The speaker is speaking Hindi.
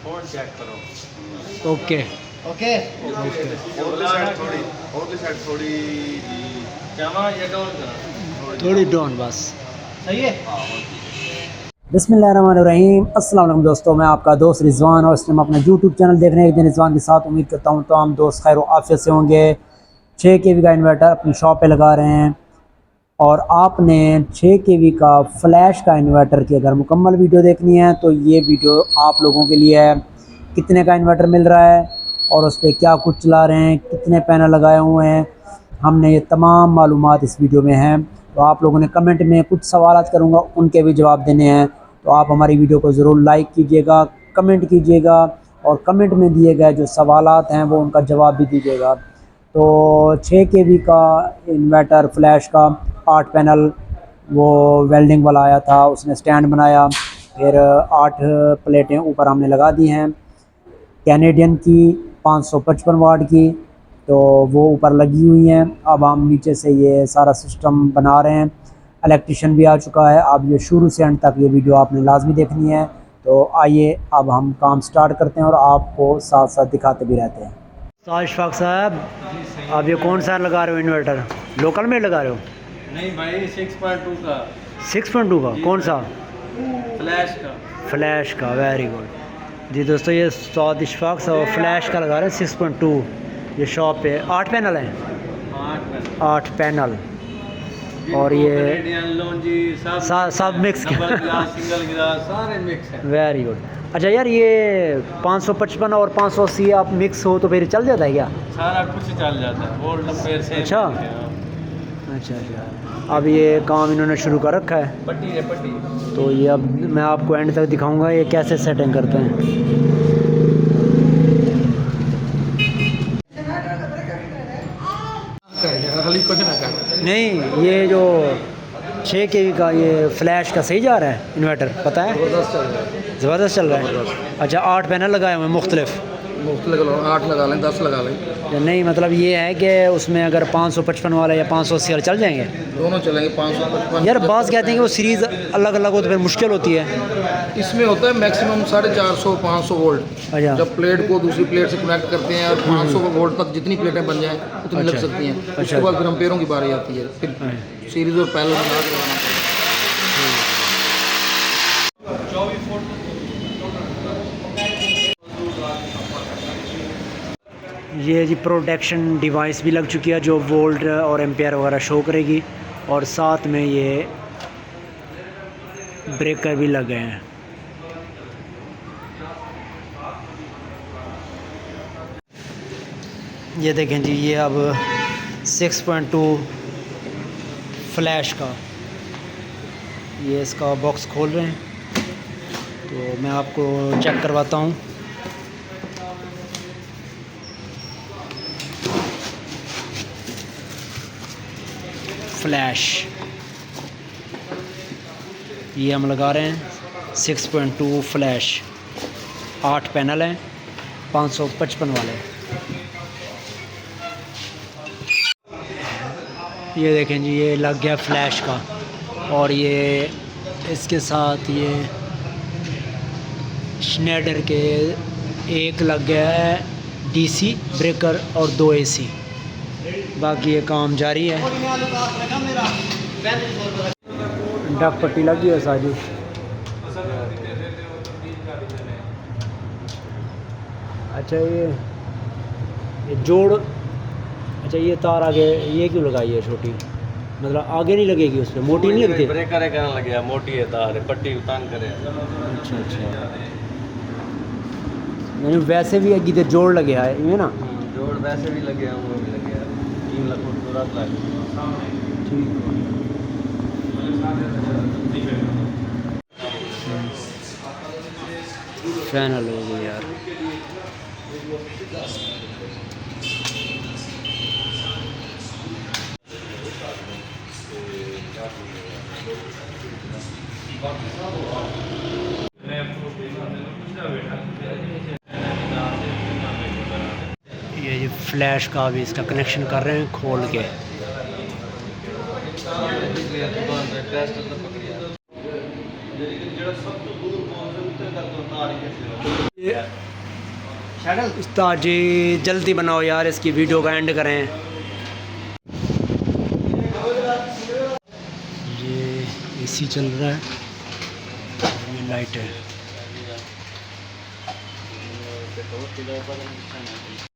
फोन चेक करो। ओके ओके और साइड थोड़ी जी जमा ये डाउन करो थोड़ी डाउन बस। सही है। बिस्मिल्लाहिर्रहमानिर्रहीम। अस्सलाम वालेकुम दोस्तों, मैं आपका दोस्त रिजवान और इस टाइम अपना यूट्यूब चैनल देख रहे हैं एक दिन रिजवान के साथ। उम्मीद करता हूँ तमाम दोस्त खैर आफियत से होंगे। 6 kV का इन्वर्टर अपनी शॉप पे लगा रहे हैं और आपने 6 kV का फ्लैश का इन्वर्टर की अगर मुकम्मल वीडियो देखनी है तो ये वीडियो आप लोगों के लिए है। कितने का इन्वर्टर मिल रहा है और उस पर क्या कुछ चला रहे हैं, कितने पैनल लगाए हुए हैं, हमने ये तमाम मालूमात इस वीडियो में हैं। तो आप लोगों ने कमेंट में कुछ सवालात करूँगा, उनके भी जवाब देने हैं। तो आप हमारी वीडियो को ज़रूर लाइक कीजिएगा, कमेंट कीजिएगा और कमेंट में दिए गए जो सवालात हैं वो उनका जवाब भी दीजिएगा। तो 6 kV का इन्वर्टर फ्लैश का 8 पैनल वो वेल्डिंग वाला आया था, उसने स्टैंड बनाया, फिर 8 प्लेटें ऊपर हमने लगा दी हैं कैनेडियन की 555 वाट की, तो वो ऊपर लगी हुई हैं। अब हम नीचे से ये सारा सिस्टम बना रहे हैं। इलेक्ट्रिशियन भी आ चुका है। अब ये शुरू से एंड तक ये वीडियो आपने लाजमी देखनी है। तो आइए अब हम काम स्टार्ट करते हैं और आपको साथ साथ दिखाते भी रहते हैं। तो इशफाक साहब, अब ये कौन सा लगा रहे हो इन्वर्टर? लोकल में लगा रहे हो? नहीं भाई 6.2 का 6.2 का कौन सा? फ्लैश का। फ्लैश का, वेरी गुड जी दोस्तों। ये सौद इशफाक साहब फ्लैश का लगा रहे हैं 6.2। ये शॉप पे 8 पैनल हैं, 8 पैनल और ये सब मिक्स सिंगल गिलास सारे मिक्स है। Very good. अच्छा यार, ये 555 और 580 आप मिक्स हो तो फिर चल जाता है क्या? सारा कुछ चल जाता है वोल्ट एम्पीयर से। अच्छा अच्छा। अब ये काम इन्होंने शुरू कर रखा है, पट्टी है पट्टी। तो ये अब मैं आपको एंड तक दिखाऊंगा ये कैसे सेटिंग करते हैं। नहीं, ये जो 6 kV का ये फ्लैश का सही जा रहा है इन्वर्टर, पता है? ज़बरदस्त चल रहा है। अच्छा, 8 पैनल लगाए हुए हैं मुख्तलिफ? 8 लगा लें, 10 लगा लें, या नहीं, मतलब ये है कि उसमें अगर 555 वाला या 580 वाला चल जाएंगे? दोनों चलेंगे। 555 यार बास कहते हैं कि वो सीरीज़ अलग अलग हो तो फिर मुश्किल होती है। इसमें होता है मैक्सिमम 450-500 वोल्ट। अच्छा जब प्लेट को दूसरी प्लेट से कनेक्ट करते हैं और 500 वोल्ट तक जितनी प्लेटें बन जाएं उतनी लग अच्छा। सकती हैं। अच्छा। उसके बाद फिर एम्पेयरों की बारी आती है, फिर सीरीज और पैरेलल बना के लगाना पड़ता है। ये जी प्रोटेक्शन डिवाइस भी लग चुकी है जो वोल्ट और एम्पेयर वगैरह शो करेगी, और साथ में ये ब्रेकर भी लग गए हैं। ये देखें जी, ये अब 6.2 फ्लैश का ये इसका बॉक्स खोल रहे हैं, तो मैं आपको चेक करवाता हूँ। फ्लैश ये हम लगा रहे हैं 6.2 फ्लैश, 8 पैनल हैं 555 वाले। ये देखें जी, ये लग गया फ्लैश का, और ये इसके साथ ये स्नेडर के एक लग गया है डीसी ब्रेकर और 2 एसी। बाकी ये काम जारी है। डक पट्टी लगी है सारी। अच्छा, ये जोड़, अच्छा ये तार आगे ये क्यों लगाई है छोटी? मतलब आगे नहीं लगेगी उस पर, मोटी नहीं लगती? ब्रेकर है करने लगे, मोटी है तार है, पट्टी उतान करे। अच्छा अच्छा, यानी वैसे भी इधर जोड़ लगे है ये ना? जोड़ वैसे भी लगे हैं, वो भी लगे हैं। 3 लाख खूबसूरत लगे। फैनल हो गई यार। ये फ्लैश का भी इसका कनेक्शन कर रहे हैं खोल के। उस्ताद जी जल्दी बनाओ यार, इसकी वीडियो का एंड करें। ये एसी चल रहा है, ये लाइट है।